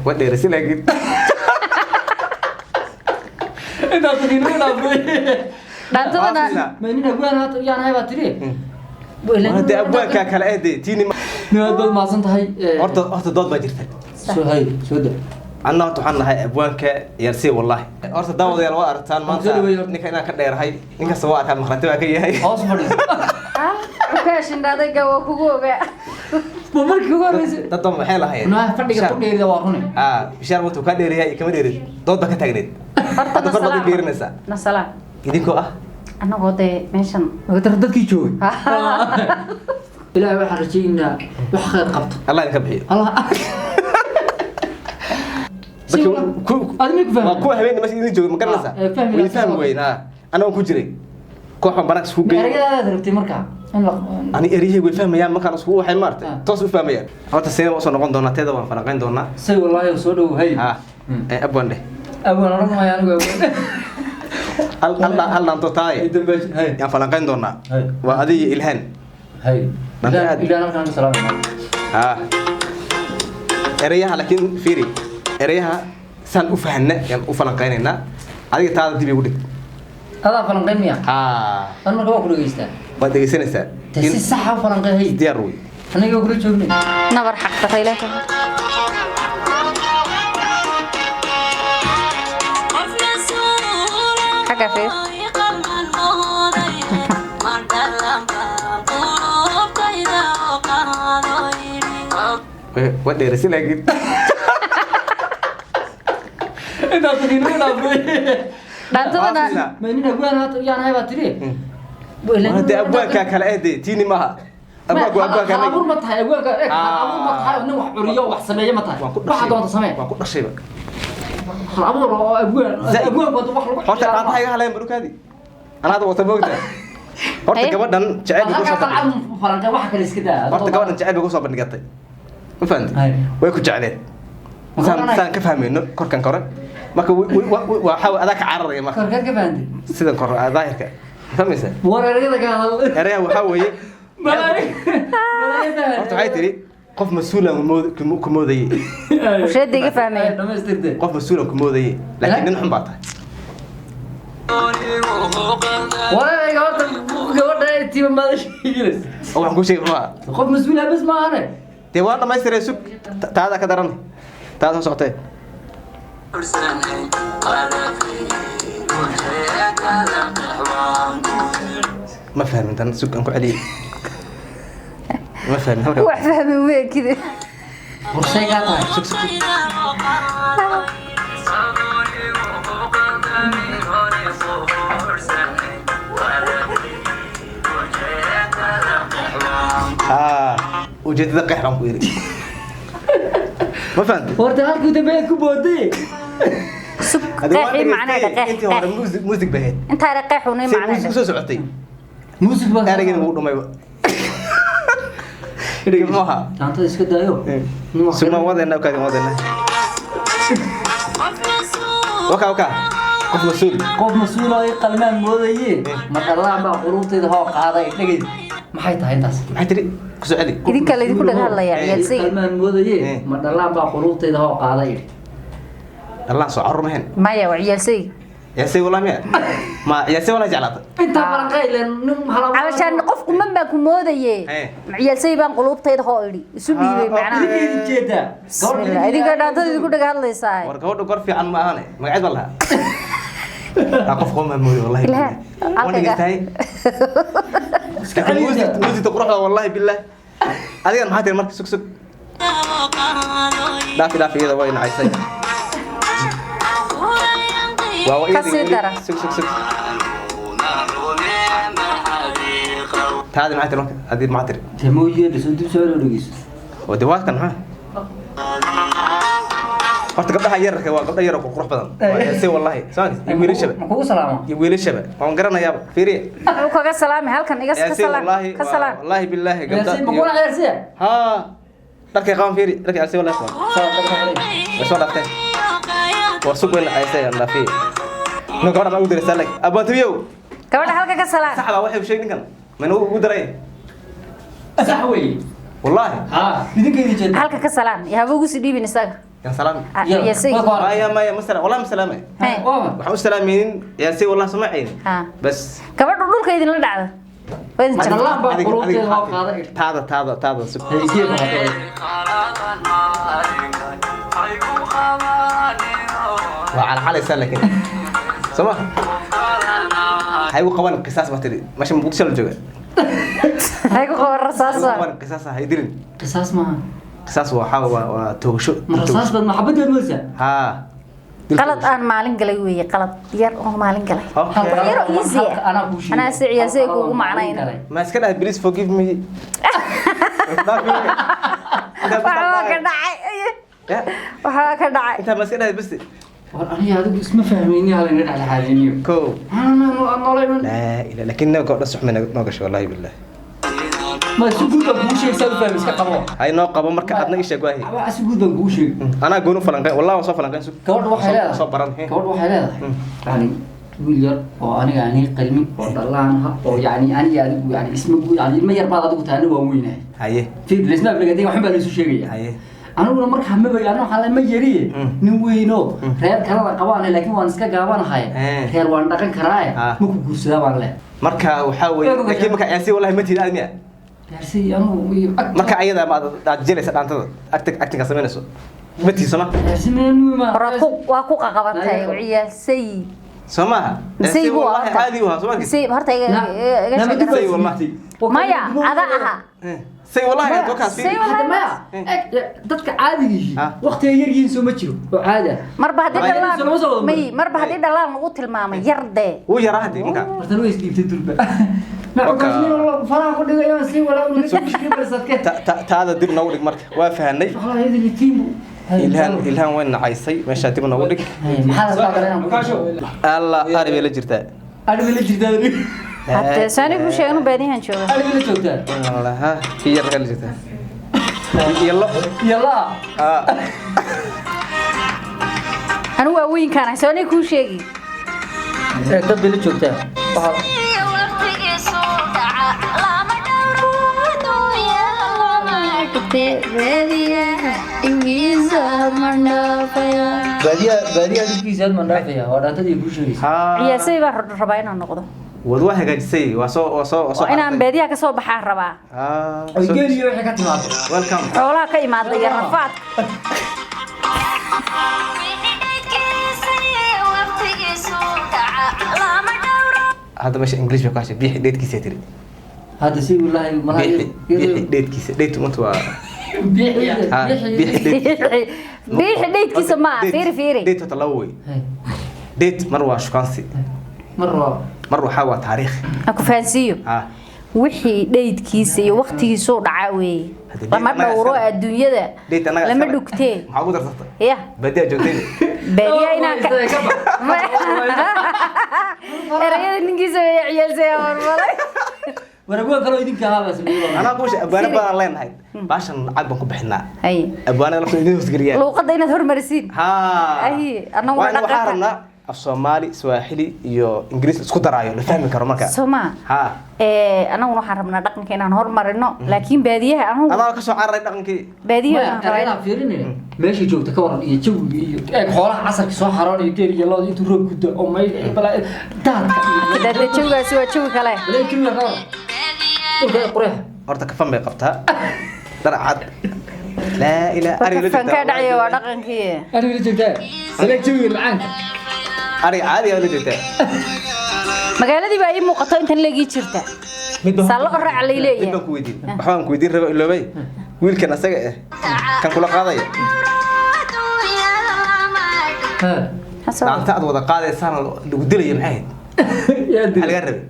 ودي رسالة جدا. أنت تريد ولا أبوي؟ لا أنا ما إني أبوي أنا يعني هاي باتري. أنت أبوك كلا أدي تيني نادل ما صنت هاي. أرت ضاد بجرتك. شو هاي شو ده؟ أنا طحنا هاي أبوك يرسي والله. أرت داود يا الوقت أرتان ما نكنا كدير هاي إنك سواء كان مخرتوا كي هاي. أصبر. وكاش إن هذا جو كوجا بمرك كوجا بس. تطم حيلها هاي. أنا فردي كتب لي إذا واقعني. بشار متو كدير هاي كم دير ضاد بك تجريد. هذا كل بدي بيرنسا. نسلا يديكوا أنا قلت ماشان تردد كي شوي. لا واحد رجينا وحخير قبط. الله يكبحي. الله. بس أدمك فهم. ما كوه هبين بس يجي جو مكان نسا. ويفهم وين أنا وكجري. كوه بناك سوق. أنا كذا دربتي مركا. أنا أريه ويفهم يا مكان سوق حي مرت. توصل فهم يا. هذا السنة وصلنا قن دونا تدا وفرقين دونا. سي والله يوصلوا هاي. أبوان ده. أبوان أنا ما يعني الله أنت تاي. يا فرقين دونا. وهذه إلهان. هاي. إذا أنا كان سلام. أريها لكن فيري. أريها سان أفهمنا يعني أفرقيننا. هذه تادا دي بيقولك. هذا فرنقين ميا. أنا ما كوا كل جيستا. بدي يسنى سا. تسي صح فرنقين هاي. دياروي. أنا كوا كل شغلي. نبر حق تخيلك حاجة فيه ودي رسالة جدا. أنت تريد ولا أبوي؟ لا أنا ما إني أبوي أنا يعني هاي باتري. أنت أبوك كلا أدي تيني معها. أبوك أنا أبوك ما تهاي أبوك أبوك ما تهاي إنه حرية وحسابية ما تهاي. واحد وانت سمع. وأكون شيبة. أبوك بتوح. حتى كان هاي على مبروك هذه. أنا هذا وتبوك ده. حتى كمان جعل بقول صوب. أنا فرنقا واحد كريس كده. حتى كمان جعل بقول صوب نقطة. ما فهمت. ويكون جعلت. سان كفهم إنه كان كره. ما كو وحاول هذاك عرر يا ما. كركات كيف عندي؟ سيدا كره ظاهر كه. فهمت إيش؟ ورا ريدا كان. أريه وحاول. بلاي. أنت عايز تري قف مسؤول كمودي. وش يدي فاهمين؟ قف مسؤول كمودي. لكن نحن بعطه. ولا جواب تيم ما يجلس. أو عم شيء ما. قف مسؤول بس ما أنا. تيوانا ما يصير يسوق. تعال كدرني. تعال صوتي. ما فهم انت نسوق انكو علي ما فهم واحد فاهم وين كذا ورشي قاطع سوق وجيت دقيق عم كويري ما فهمت ورت هالكو تبي كبودي قاحي معنا دقيق انت هذا موزك بهيت انت رقيح وني معنا موزك سو سعتي موزك بقى انا كده ودمay كده ما انت اسك دايو سما ودنا وكذا ودنا وكا qof mas'uul oo qalmaan moodayay ma dhalaan baa qulubtayda hoo qaaday dhigay maxay tahay intaas maxay tiri ku soo celi idinka la idinku dhagaalaya yaalsi qalmaan moodayay ma dhalaan baa qulubtayda hoo qaaday الله سو عرمهن maya waa ciyaalsay ياسي والله ما ياسي ولا جعلت inta baranqaylen علشان qofku man baa ku moodayay ciyaalsay baan qulubtayda hoo idhi isu dhiibay macnaha idin jeeda idinka dhaantada idinku dhagaalaysaa war gabadha gor fiican ma ahane magaceed baa lahaa qof qoom mooyo wallahi وانا قلتها موزي تقرحها والله بالله adiga maxaa tir markii sug daafi iyada way nacaysay waa kasii dara sug taadi maxaa tir markii adii maxaa tir tamooyee soo dib soo dhageyso wadawaadkan maxaa horta gabdhaha yararka waa gabdha yarar qurux badan waa si wallahi saan wiil shaba kugu salaamo wiil shaba waan garanayaa fiiriye wuxuu kaga salaamay halkan iga salaam ka salaam wallahi billahi gabdha ma kuna ceersiya ha dharkay qaan fiiri dharkay alsi wallahi soo dhaftay war suuq weyn ay say Allah fi no gabadha ma u diray salak abantamiyo gabadha halka ka salaam saxba waxay u sheegin kan ma u diray sax way والله ها idinka idin jeed halka ka salaam yaa ugu sii dhiibin isaga يا سلام عياسي ما مسلم والله مسلمه waxaan u salaameeyeen yaasi والله samaaceen bas gabadhu dhulka idin la dhacda Allah baa qulubteeda hoo qaaday taada وعلى حالي سلك سما هاي وقبل قصاص ما تدري ماشي مبوطش الجوع هاي قبل رصاصة قصاص هيدرين قصاص ما قصاص وتوشو رصاص بد محبة موسى ها قلط أنا مالين قلي ويا قلط ير مالين قلي يرو يزي أنا سعي زيك ومعناين ما اسكنها بليز forgive me waxaa ka dhacay inta maskanahay bas أنا هذا اسمه فهميني على نرد على حاجيني كو أنا لا إلا لكن قاعد أصح من ناقش والله بالله ما سجود بقوشي يسوي فهم إيش كقبوا هاي ناقة بمركز عدنا إيش جواهي أبغى سجود بقوشي أنا أقوله فلان والله وصف فلان كان كورد وحلا صبران كورد وحلا يعني ويلر وأنا يعني قلمي والله يعني اسمه يعني ما يربى هذا قلت أنا ووينه هاي في الاسم بلقدي وحنا بنسوي شيء هاي أنا أقول مرك هم بيجانو حلا ما يري نوينو ريال كلا قوانه لكن وانسكا قوانه هاي ريال وان دقن كراي مو كوسدا والله marka waxa weey laakiin marka yaasi wallahi ma tiid aadmiya yaasi anu marka ayada ma aad jeelaysa dhaantada acting sameynayso ma tiisana yaasi meenu ma waa ku qaqabatay ciyaasay سماها نسيب والله عادي وها سماها نسيب هرتا سي والله مايا أضعها سي والله أتوقع سي والله مايا dadka caadigiisii waqtiga yar yihiin soo ma jiro oo caada marba hadii dhalaan may marba hadii dhalaan lagu tilmaamay yarde uu yaraahdi ninka martan way isdhiibtay durba macquulkiina faraha ku dhigayo si wala uu nasiib barsadka taada dib noogu dhig marka waa fahanay wallahi idin tiimu ilhaan weyn nacaysay meesha dib noogu dhig alla aribe la jirtaa hatta saani ku sheegno baadiyan jooga aribe la joogtaa Allah ha kiyar gal jirtaa yalla anu waa weyn kana saani ku sheegi dad bay la joogtaa baadiya dibkiisa ma dhaafaya waa dhaantadii ku sheegaysa ciyaasay baa rabaa inaan noqdo wadwa hagaajisay waa inaan baadiyaha ka soo baxaa rabaa oo geeliyo wixii ka timaado welcome xoolaha ka imaada iyo rafaad هذا مش انجليزي بكاش بيح ديت كيسه تري هذا شيء والله ما بيح ديت كيسه ديت متوا بيح ديت كيسه ما فيري ديت تلوي ديت مروه شكانسي مروه حوا تاريخ اكو فانسيو wixii dheydkiisa iyo waqtigiisa oo dhaca weey lama dhowro adduunyada lama dhugtee maxaa ugu darsatay ya badiya joogtay badiya inaan ka erayada ninkiisa way ciyaasay hormaray warago kale idinka haaba sameeyay ana ku abaan baan leenahay baashan lacag baan ku bixinaa hay abaanada lafta idin hosgeliyay luuqada inaad hormarisiin ha ay anagu dhaqaaqna af Soomaali Swahili iyo Ingiriis isku daraayo la fahmi karo marka Soma ha anagu waxaan rabnaa dhaqanka inaan hormarino laakiin baadiyaha anagu adaa ka soo cararay dhaqankii baadiyaha aan fiirinay meesha joogta ka waran iyo jawiga iyo xoolaha casarka soo xaroon iyo geel iyo lood intuu roob ku daa oo may bala daadka dadka jawigaasi waa jawi kale laakiin la qoro dhulka qurux horta ka fan bay qabtaa darcad la ila ari la fan ka dhacay waa dhaqankii ari la joogta salak jawiga macaanka ari caadi ah la joogta magaaladii baa ii muuqato intan leegi jirta salo raac leeyahay midba ku weydiin waxaan ku weydiin rabo iloobay wiilkan asaga kan kula qaadaya anta aad wada qaadaysaan lagu dilay maxay yaa dilay laga rabay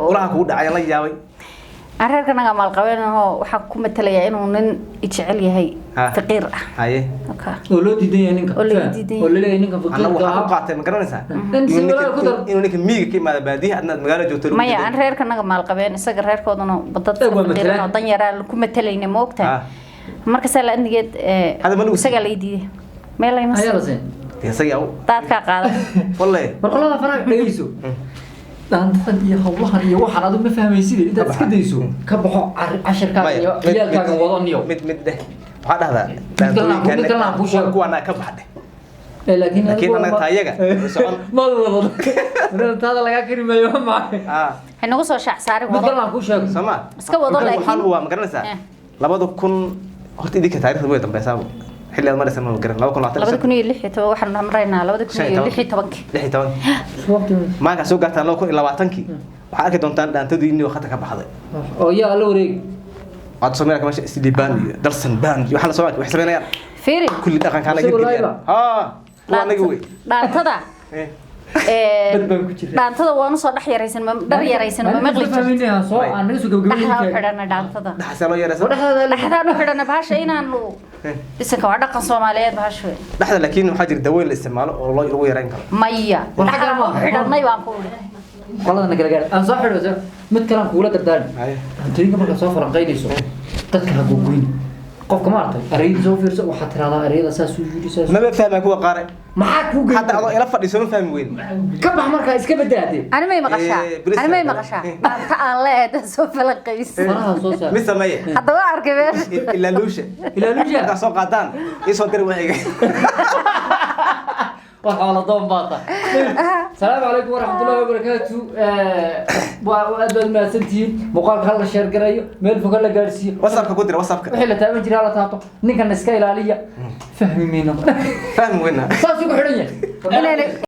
walaha ku dhacay la yaabay arreerkanaga maal qabeenaho waxa ku matalaya inuu nin jecel yahay faqiir ah haye oo loo diiday ninka oo leeyahay ninka faqiir waxa ku qaatay ma garanaysaa inuu ninka miiga ka imaada baadiyaha adna magaalo joogto maya aan reerkanaga maal qabeen isaga reerkoodana badad faqiir oo dan yaraa ku matalayna ma ogtaa marka sala andigeed isaga la diiday meel ay masay isaga dadka qaada wallahi warqolada faraaq dhageyso dantan iyo hawlahan iyo waxaan aad ma fahmaysid inta iska dayso ka baxo casharkaaga iyo ciyaalkaaga wado niyo mid هذا كان كوانا كبحده لكن أنا تايجا ما والله هذا لقى كريم يوم معي حنا وصل شع سارق والله كل شيء سما اسكا وضو لكن waxaan waa magaranaysa labada kun horta idinka taariikhda way dambaysaa xilli aad maraysan ma garan 2016 waxaan namraynaa 2016 maaga soo gaartaan 2020 waxa arki doontaan dhaantadiinii oo khata ka baxday oo yaa la wareeg aad Soomaaliya kama isdi baan darsan baan waxa la soo wax sameynayaan fiiri kulli dhaqan kala geliya waa naga way dhaantada dhaantada waanu soo dhex yaraysan dhar yaraysan ma maqli jirto soo aan naga soo gabagabay xidhana dhaantada dhaxsano yaraysan dhaxdaan xidhana baasha inaan iska waa dhaqan Soomaaliyeed baasha dhaxda laakiin waxa jira daweyn la isticmaalo oo loo ugu yareyn karo maya xidhanay baan ku uri qoladana kala gaar aan soo xidho mid kale aan kuula dardaan antayga marka soo faranqaynayso dadka ha gogoyn qofka ma artay arayda soo fiirso waxa tiraada arayda saas u yiri saas ma fahmaa kuwa qaar maxaa ku geeyay hadda adoo ila fadhiiso ma fahmi weyn ka bax marka iska badaade ani may maqashaa dhaanta aan leeyahay soo falanqays faraha soo saar mi sameeye hadda waa arkay ila luusha ka soo qaadaan isoo dir waxiga وحول ضم باطا السلام عليكم ورحمة الله وبركاته وأدب ما سنتين مقال هلا شهر قرية ميل فوق هلا جالسين وصفك قدر وصفك وحلا تامن جري على تاطو نيك النسكاي العالية فهمي مين فهم وينها صار سوق حرية